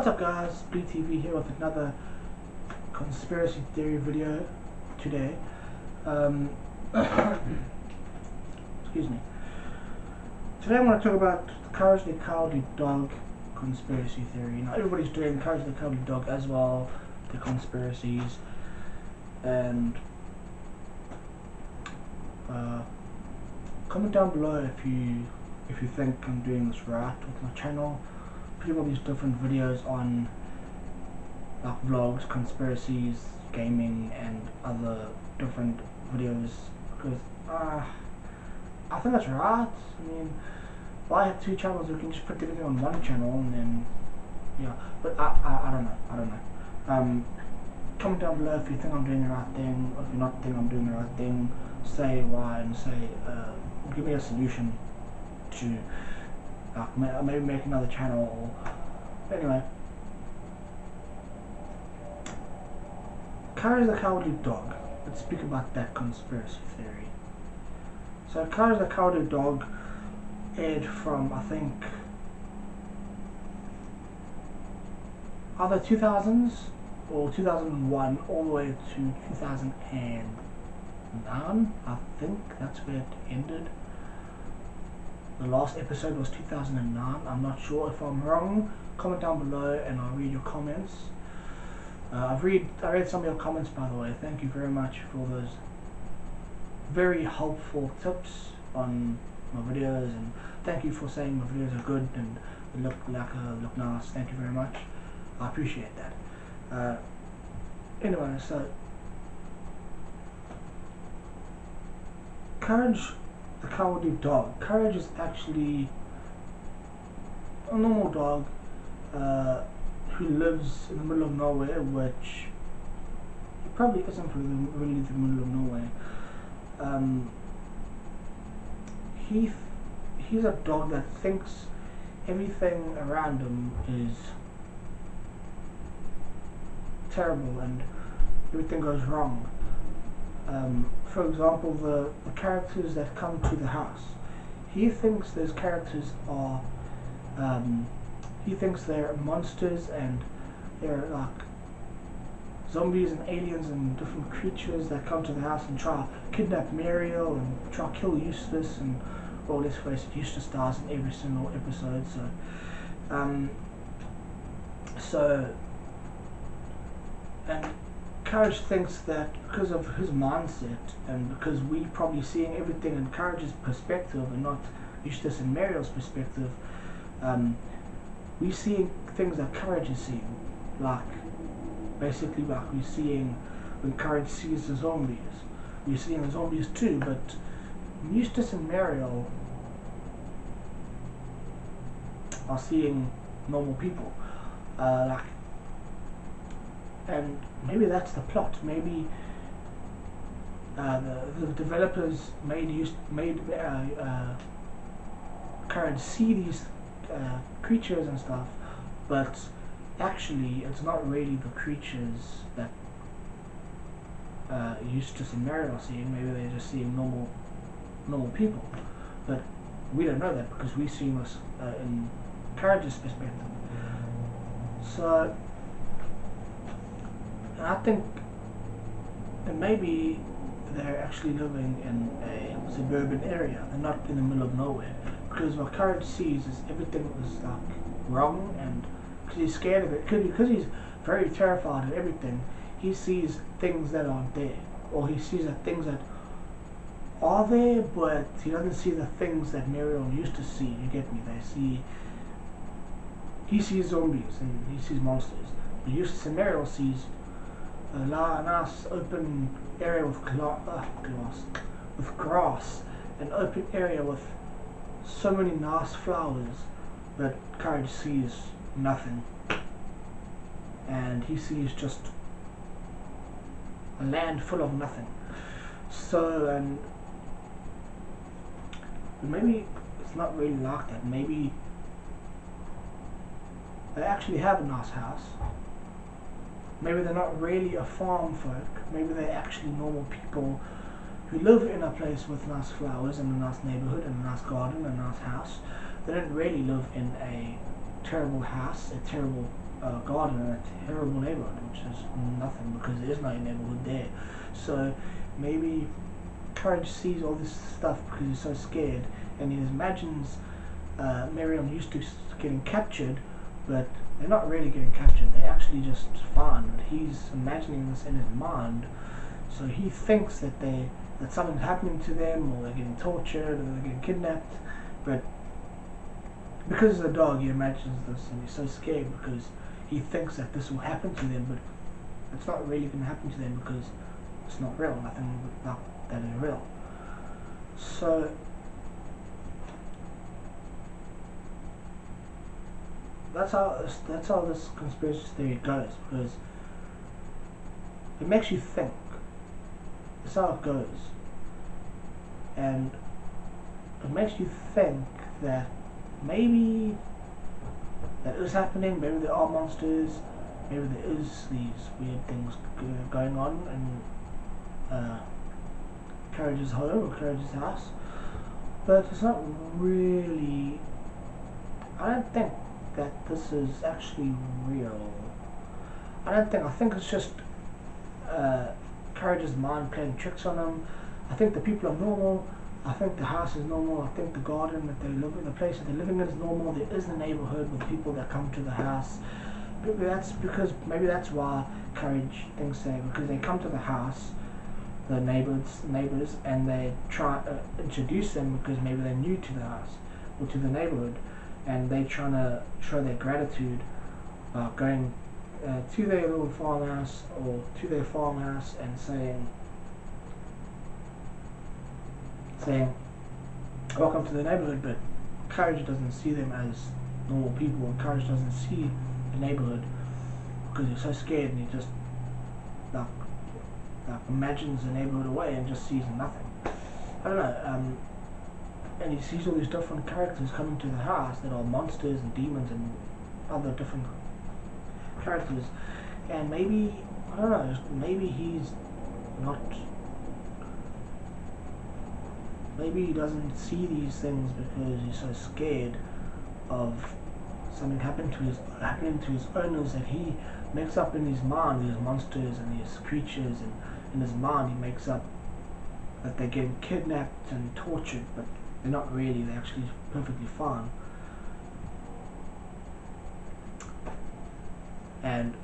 What's up guys, BTV here with another conspiracy theory video today. Excuse me. Today I'm going to talk about the Courage the Cowardly Dog conspiracy theory. Now everybody's doing Courage the Cowardly Dog as well, the conspiracies, and comment down below if you think I'm doing this right with my channel. All these different videos on like vlogs, conspiracies, gaming, and other different videos, because I think that's right. I mean, if I have two channels, we can just put everything on one channel, and then yeah. But I don't know. Comment down below if you think I'm doing the right thing, or if you not think I'm doing the right thing. Say why, and say give me a solution to maybe make another channel. Or anyway, Courage the Cowardly Dog. Let's speak about that conspiracy theory. So Courage the Cowardly Dog aired from, I think, either 2000s or 2001 all the way to 2009. I think that's where it ended. The last episode was 2009. I'm not sure. If I'm wrong, comment down below and I'll read your comments. I read some of your comments, by the way. Thank you very much for those very helpful tips on my videos, and thank you for saying my videos are good and they look nice. Thank you very much. I appreciate that. Anyway, so Courage the Cowardly Dog. Courage is actually a normal dog who lives in the middle of nowhere, which it probably isn't really the middle of nowhere. He's a dog that thinks everything around him is terrible and everything goes wrong. For example, the characters that come to the house, he thinks those characters are he thinks they're monsters and they're like zombies and aliens and different creatures that come to the house and try to kidnap Muriel and try to kill Eustace, and well, let's face it, Eustace dies in every single episode. And Courage thinks that because of his mindset and because we probably seeing everything in Courage's perspective and not Eustace and Muriel's perspective, we seeing things that Courage is seeing, like basically like we're seeing when Courage sees the zombies. We're seeing the zombies too, but Eustace and Muriel are seeing normal people, and maybe that's the plot. Maybe the developers made Courage see these creatures and stuff, but actually it's not really the creatures that Eustace and Muriel are seeing. Maybe they're just seeing normal people, but we don't know that because we see this in Courage's perspective. So I think that maybe they're actually living in a suburban area and not in the middle of nowhere, because what Courage sees is everything is like wrong, and because he's scared of it, because he's very terrified of everything, he sees things that aren't there, or he sees that things that are there, but he doesn't see the things that Muriel used to see. You get me? He sees zombies and he sees monsters. But Eustace and Muriel sees a nice open area with grass, an open area with so many nice flowers, but Courage sees nothing, and he sees just a land full of nothing. So, and maybe it's not really like that. Maybe they actually have a nice house. Maybe they're not really a farm folk. Maybe they're actually normal people who live in a place with nice flowers and a nice neighborhood and a nice garden and a nice house. They don't really live in a terrible house, a terrible garden in a terrible neighborhood, which is nothing because there is no neighborhood there. So maybe Courage sees all this stuff because he's so scared, and he imagines Miriam used to getting captured, but they're not really getting captured. They're actually just fine. But he's imagining this in his mind, so he thinks that something's happening to them, or they're getting tortured, or they're getting kidnapped. But because he's a dog, he imagines this, and he's so scared because he thinks that this will happen to them, but it's not really going to happen to them because it's not real. Nothing like that is real. So that's how this conspiracy theory goes, because it makes you think. That's how it goes, and it makes you think that maybe that is happening. Maybe there are monsters. Maybe there is these weird things going on in Courage's home or Courage's house, but it's not really. I don't think that this is actually real. I think it's just Courage's mind playing tricks on him. I think the people are normal. I think the house is normal. I think the garden that they live in, the place that they're living in is normal. There is a neighborhood with people that come to the house. Maybe that's why Courage thinks so, because they come to the house, the neighbors, and they try to introduce them because maybe they're new to the house or to the neighborhood, and they trying to show their gratitude by going to their little farmhouse or to their farmhouse and saying welcome to the neighborhood. But Courage doesn't see them as normal people, and Courage doesn't see the neighborhood because he's so scared, and he just like imagines the neighborhood away and just sees nothing. I don't know. And he sees all these different characters coming to the house that are monsters and demons and other different characters, and maybe, I don't know, maybe he's not, maybe he doesn't see these things because he's so scared of something happening to his owners, that he makes up in his mind these monsters and these creatures, and in his mind he makes up that they're getting kidnapped and tortured, but they're not really. They're actually perfectly fine. And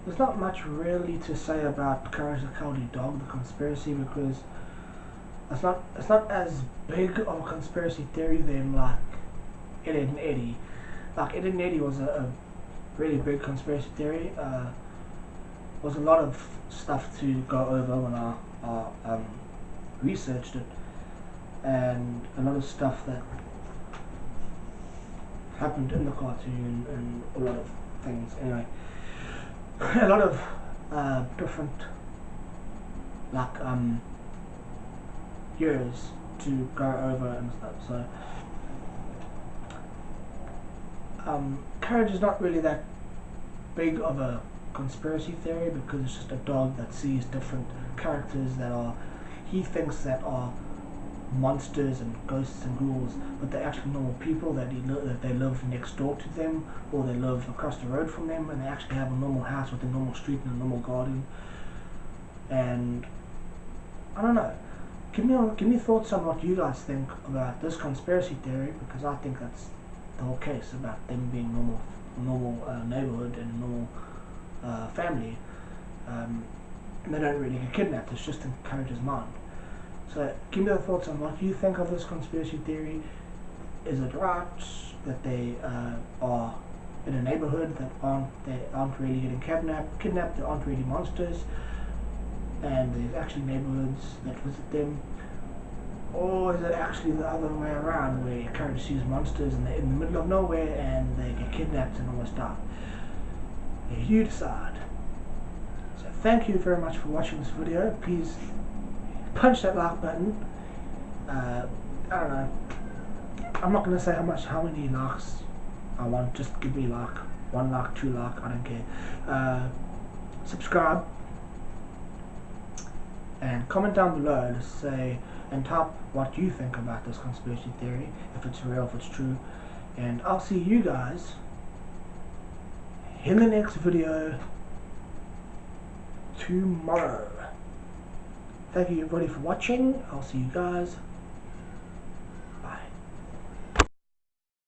there's not much really to say about Courage the Cowardly Dog, the conspiracy, because it's not as big of a conspiracy theory than like Ed and Eddie. Like Ed and Eddie was a really big conspiracy theory. Was a lot of stuff to go over when I researched it, and a lot of stuff that happened in the cartoon and a lot of things. Anyway, a lot of different like years to go over and stuff. So Courage is not really that big of a conspiracy theory, because it's just a dog that sees different characters that he thinks that are monsters and ghosts and ghouls, but they're actually normal people that they live next door to them, or they live across the road from them, and they actually have a normal house with a normal street and a normal garden. And I don't know. Give me thoughts on what you guys think about this conspiracy theory, because I think that's the whole case about them being normal neighborhood and normal family, and they don't really get kidnapped. It's just in Courage's mind. So give me your thoughts on what you think of this conspiracy theory. Is it right that they are in a neighborhood that they aren't really getting kidnapped, they aren't really monsters, and there's actually neighborhoods that visit them? Or is it actually the other way around, where Courage sees monsters and they're in the middle of nowhere and they get kidnapped and almost die? You decide. So thank you very much for watching this video. Please punch that like button. I don't know. I'm not going to say how many likes I want. Just give me like 1 like, 2 like. I don't care. Subscribe and comment down below to say and type what you think about this conspiracy theory, if it's real, if it's true, and I'll see you guys in the next video tomorrow. Thank you everybody for watching. I'll see you guys